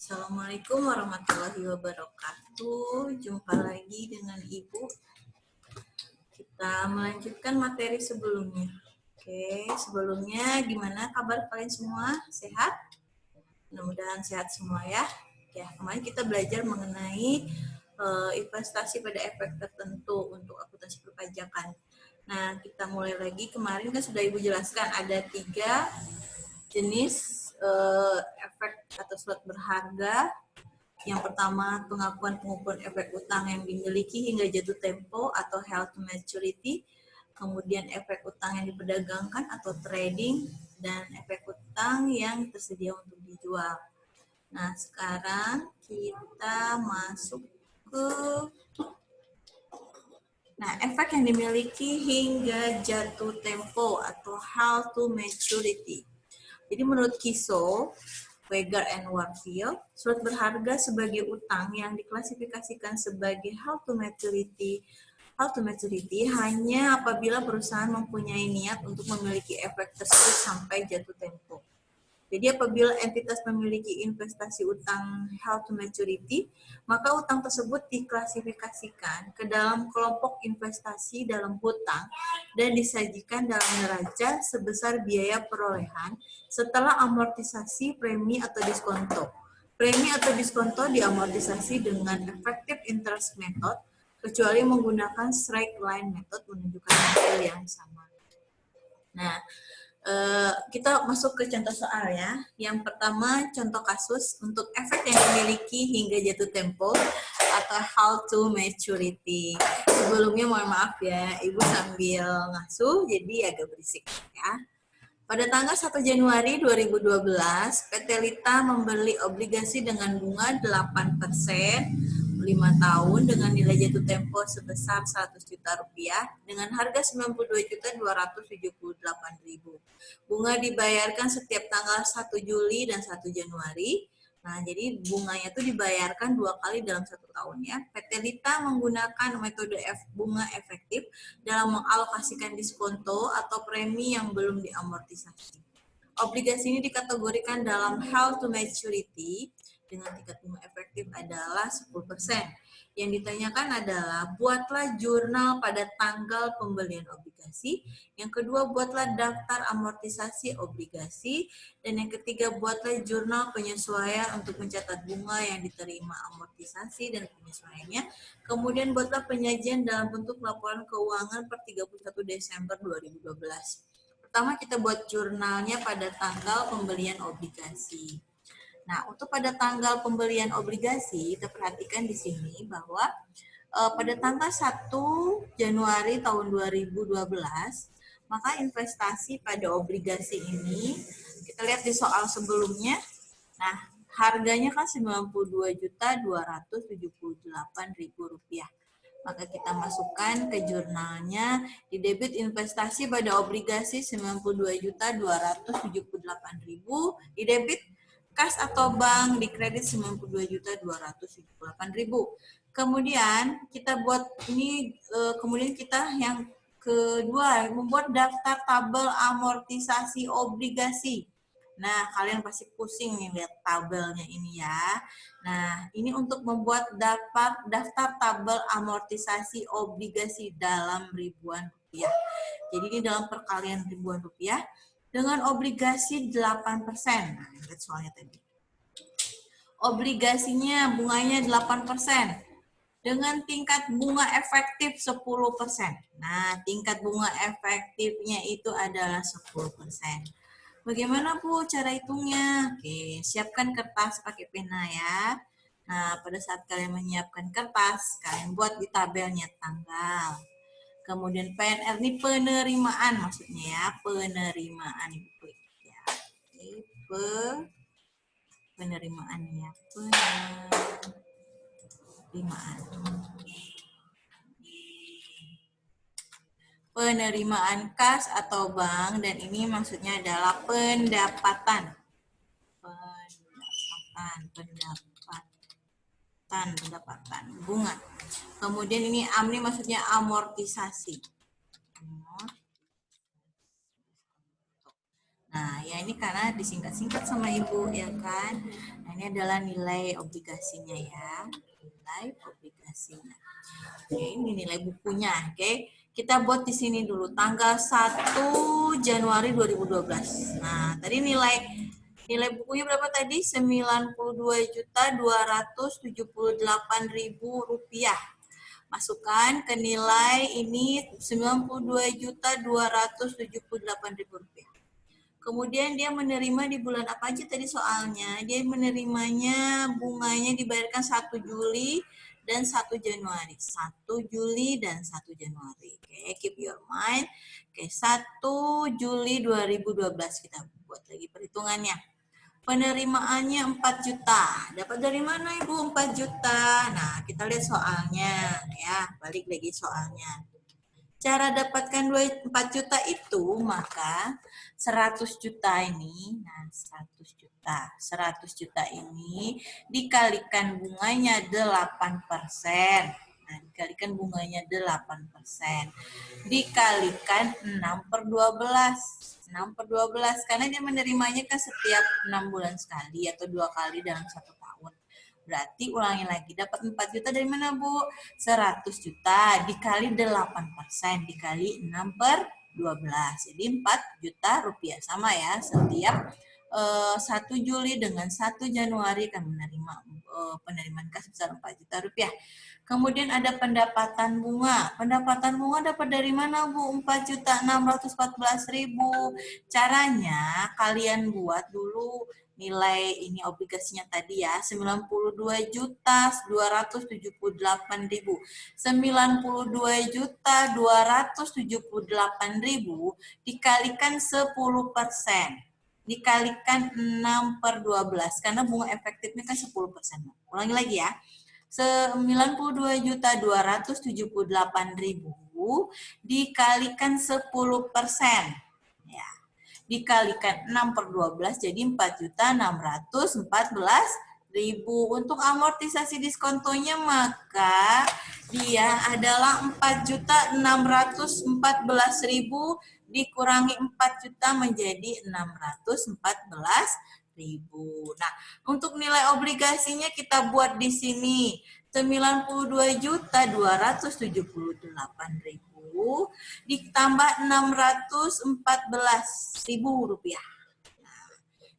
Assalamualaikum warahmatullahi wabarakatuh. Jumpa lagi dengan Ibu. Kita melanjutkan materi sebelumnya. Oke, sebelumnya gimana kabar kalian semua? Sehat? Mudah-mudahan sehat semua ya. Ya, kemarin kita belajar mengenai investasi pada efek tertentu untuk akuntansi perpajakan. Nah, kita mulai lagi. Kemarin kan sudah Ibu jelaskan ada 3 jenis efek atau surat berharga. Yang pertama, pengakuan pengukuran efek utang yang dimiliki hingga jatuh tempo atau held to maturity. Kemudian efek utang yang diperdagangkan atau trading, dan efek utang yang tersedia untuk dijual. Nah, sekarang kita masuk ke efek yang dimiliki hingga jatuh tempo atau held to maturity. Jadi menurut Kiso, Weger and Warfield, surat berharga sebagai utang yang diklasifikasikan sebagai held to maturity hanya apabila perusahaan mempunyai niat untuk memiliki efek tersebut sampai jatuh tempo. Jadi apabila entitas memiliki investasi utang held to maturity, maka utang tersebut diklasifikasikan ke dalam kelompok investasi dalam hutang dan disajikan dalam neraca sebesar biaya perolehan setelah amortisasi premi atau diskonto. Premi atau diskonto diamortisasi dengan effective interest method, kecuali menggunakan straight line method menunjukkan hasil yang sama. Nah, kita masuk ke contoh soal ya. Yang pertama, contoh kasus untuk efek yang dimiliki hingga jatuh tempo atau held to maturity. Sebelumnya mohon maaf ya, Ibu sambil ngasuh jadi agak berisik ya. Pada tanggal 1 Januari 2012, PT Lita membeli obligasi dengan bunga 8%, 5 tahun dengan nilai jatuh tempo sebesar 100 juta rupiah dengan harga 92.278.000. Bunga dibayarkan setiap tanggal 1 Juli dan 1 Januari. Nah, jadi bunganya itu dibayarkan 2 kali dalam 1 tahun ya. PT Lita menggunakan metode bunga efektif dalam mengalokasikan diskonto atau premi yang belum diamortisasi. Obligasi ini dikategorikan dalam held to maturity dengan tingkat bunga efektif adalah 10%. Yang ditanyakan adalah buatlah jurnal pada tanggal pembelian obligasi. Yang kedua, buatlah daftar amortisasi obligasi. Dan yang ketiga, buatlah jurnal penyesuaian untuk mencatat bunga yang diterima amortisasi dan penyesuaiannya. Kemudian buatlah penyajian dalam bentuk laporan keuangan per 31 Desember 2012. Pertama, kita buat jurnalnya pada tanggal pembelian obligasi. Nah, untuk pada tanggal pembelian obligasi, kita perhatikan di sini bahwa pada tanggal 1 Januari tahun 2012, maka investasi pada obligasi ini, kita lihat di soal sebelumnya, nah harganya kan Rp92.278.000. Maka kita masukkan ke jurnalnya, di debit investasi pada obligasi 92.278.000, di debit kas atau bank, di kredit 92.278.000. Kemudian kita buat ini, kemudian kita yang kedua membuat daftar tabel amortisasi obligasi. Nah, kalian pasti pusing nih lihat tabelnya ini ya. Nah, ini untuk membuat daftar tabel amortisasi obligasi dalam ribuan rupiah. Jadi ini dalam perkalian ribuan rupiah dengan obligasi 8%. Nah, lihat soalnya tadi. Obligasinya bunganya 8%. Dengan tingkat bunga efektif 10%. Nah, tingkat bunga efektifnya itu adalah 10%. Bagaimana Bu cara hitungnya? Oke, siapkan kertas pakai pena ya. Nah, pada saat kalian menyiapkan kertas, kalian buat di tabelnya tanggal. Kemudian PNR ini penerimaan maksudnya ya, penerimaan Ibu ya. Oke, penerimaannya, penerimaan. Penerimaan kas atau bank, dan ini maksudnya adalah pendapatan. Pendapatan bunga. Kemudian ini AMNI maksudnya amortisasi. Nah, ya ini karena disingkat-singkat sama Ibu ya kan. Nah, ini adalah nilai obligasinya ya. Nilai obligasinya. Oke, ini nilai bukunya. Oke, kita buat di sini dulu tanggal 1 Januari 2012. Nah, tadi nilai bukunya berapa tadi? 92.278.000 rupiah. Masukkan ke nilai ini 92.278.000 rupiah. Kemudian dia menerima di bulan apa aja tadi soalnya? Dia menerimanya bunganya dibayarkan 1 Juli dan 1 Januari. 1 Juli dan 1 Januari. Oke, keep your mind. Oke, 1 Juli 2012 kita buat lagi perhitungannya. Penerimaannya 4 juta. Dapat dari mana Ibu 4 juta? Nah, kita lihat soalnya ya. Balik lagi soalnya. Cara dapatkan 4 juta itu, maka 100 juta ini, nah 100 juta ini dikalikan bunganya 8%. Nah, dikalikan bunganya 8%. Dikalikan 6/12. 6/12, karena dia menerimanya kan setiap 6 bulan sekali atau 2 kali dalam 1 tahun. Berarti ulangi lagi, dapat 4 juta dari mana Bu? 100 juta dikali 8% dikali 6/12. Jadi 4 juta rupiah. Sama ya, setiap 1 Juli dengan 1 Januari akan menerima penerimaan kas sebesar 4 juta rupiah. Kemudian ada pendapatan bunga. Pendapatan bunga dapat dari mana Bu? 4.614.000. Caranya kalian buat dulu nilai ini obligasinya tadi ya, 92.278.000. 92.278.000 dikalikan 10%. Dikalikan 6/12 karena bunga efektifnya kan 10%. Ulangi lagi ya. 92.278.000 dikalikan 10%. Ya. Dikalikan 6/12 jadi 4.614.000. Untuk amortisasi diskontonya maka dia adalah 4.614.000 dikurangi 4 juta menjadi 614.000. Nah, untuk nilai obligasinya kita buat di sini 92.278.000 ditambah 614.000 rupiah. Nah,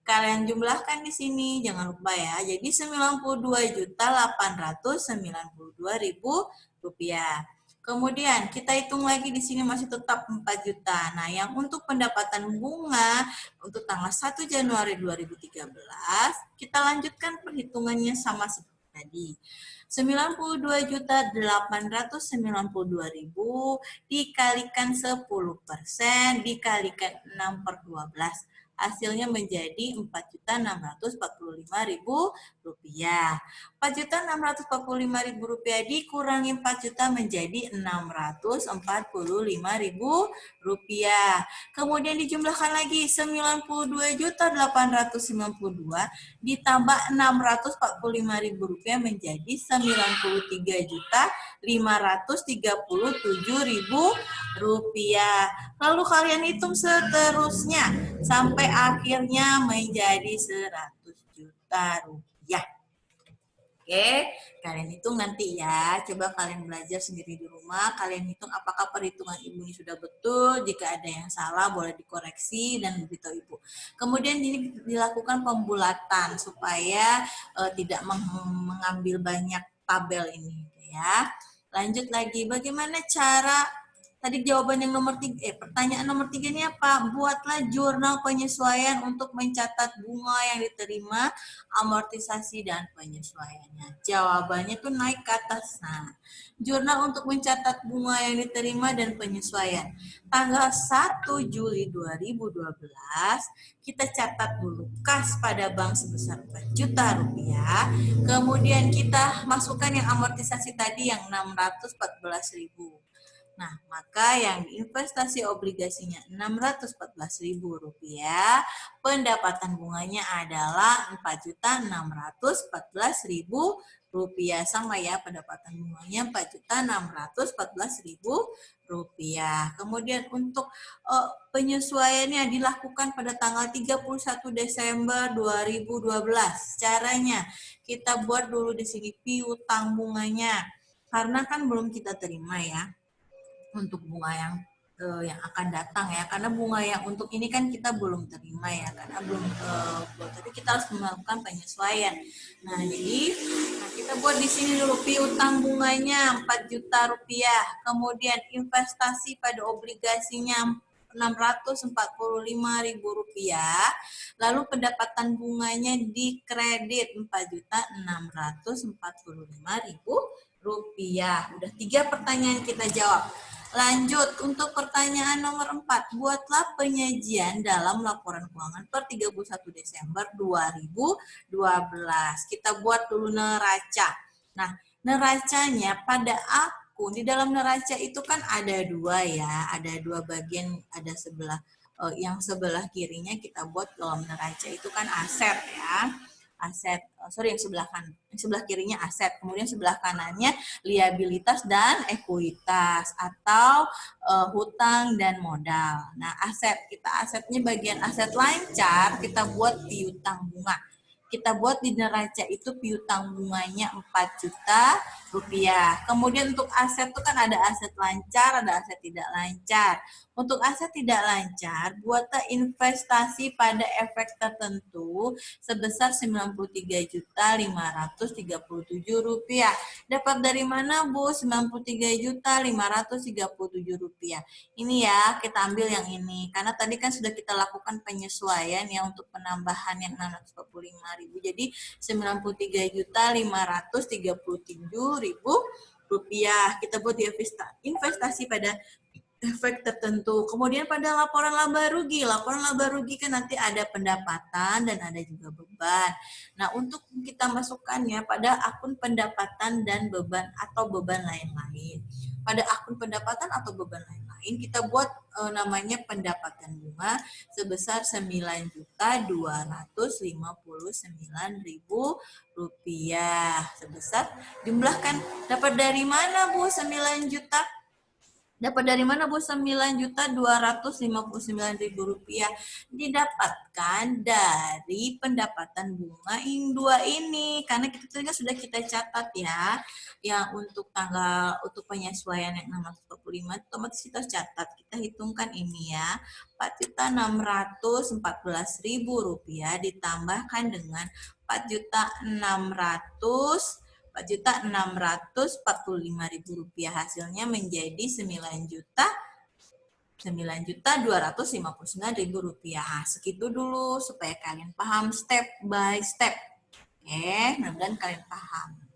kalian jumlahkan di sini, jangan lupa ya. Jadi 92.892.000 rupiah. Kemudian kita hitung lagi di sini masih tetap 4 juta. Nah, yang untuk pendapatan bunga untuk tanggal 1 Januari 2013, kita lanjutkan perhitungannya sama seperti tadi. 92.892.000 dikalikan 10% dikalikan 6/12. Hasilnya menjadi 4.645.000 rupiah. 4.645.000 rupiah dikurangi 4 juta menjadi 645.000 rupiah. Kemudian dijumlahkan lagi 92.892 ditambah 645.000 rupiah menjadi 93.537.000 rupiah. Lalu kalian hitung seterusnya sampai akhirnya menjadi 100 juta rupiah. Oke, kalian hitung nanti ya. Coba kalian belajar sendiri di rumah. Kalian hitung apakah perhitungan ibu ini sudah betul. Jika ada yang salah boleh dikoreksi dan beritahu ibu. Kemudian ini dilakukan pembulatan supaya tidak mengambil banyak tabel ini ya. Lanjut lagi, bagaimana cara tadi jawaban yang nomor 3, pertanyaan nomor 3 ini apa? Buatlah jurnal penyesuaian untuk mencatat bunga yang diterima, amortisasi, dan penyesuaiannya. Jawabannya tuh naik ke atas. Nah, jurnal untuk mencatat bunga yang diterima dan penyesuaian. Tanggal 1 Juli 2012, kita catat dulu kas pada bank sebesar 4 juta rupiah. Kemudian kita masukkan yang amortisasi tadi yang 614.000. Nah, maka yang investasi obligasinya 614.000 rupiah, pendapatan bunganya adalah 4.614.000 rupiah. Sama ya, pendapatan bunganya 4.614.000 rupiah. Kemudian untuk penyesuaiannya dilakukan pada tanggal 31 Desember 2012. Caranya kita buat dulu di sini piutang bunganya. Karena kan belum kita terima ya untuk bunga yang akan datang ya, karena bunga yang untuk ini kan kita belum terima ya, karena belum jadi kita harus melakukan penyesuaian. Nah jadi kita buat di sini dulu piutang bunganya 4 juta rupiah, kemudian investasi pada obligasinya 645.000 rupiah, lalu pendapatan bunganya di kredit 4.645.000 rupiah. Udah 3 pertanyaan kita jawab. Lanjut, untuk pertanyaan nomor 4, buatlah penyajian dalam laporan keuangan per 31 Desember 2012. Kita buat dulu neraca. Nah, neracanya pada akun, di dalam neraca itu kan ada 2 ya, ada 2 bagian, ada yang sebelah kirinya kita buat dalam neraca itu kan aset ya. Yang sebelah kirinya aset, kemudian sebelah kanannya liabilitas dan ekuitas atau hutang dan modal. Nah, asetnya bagian aset lancar kita buat piutang bunga. Kita buat di neraca itu piutang bunganya 4 juta rupiah. Kemudian untuk aset itu kan ada aset lancar, ada aset tidak lancar. Untuk aset tidak lancar, buatlah investasi pada efek tertentu sebesar 93.537 rupiah. Dapat dari mana, Bu? 93.537 rupiah. Ini ya, kita ambil yang ini. Karena tadi kan sudah kita lakukan penyesuaian ya untuk penambahan yang 645.000. Jadi 93.537.000 rupiah. Kita buat investasi pada efek tertentu. Kemudian pada laporan laba rugi kan nanti ada pendapatan dan ada juga beban. Nah, untuk kita masukkannya pada akun pendapatan dan beban atau beban lain-lain. Pada akun pendapatan atau beban lain-lain kita buat namanya pendapatan bunga sebesar 9.259.000 rupiah. Sebesar jumlahkan, dapat dari mana, Bu, 9 juta? Dapat dari mana, Bu? 9.259.000 rupiah didapatkan dari pendapatan bunga yang 2 ini. Karena kita sudah kita catat ya, yang untuk penyesuaian yang 645 otomatis kita catat. Kita hitungkan ini ya, 4.614.000 rupiah ditambahkan dengan 4.645.000 rupiah, hasilnya menjadi 9.259.000 rupiah. Segitu dulu supaya kalian paham step by step. Mudah-mudahan kalian paham.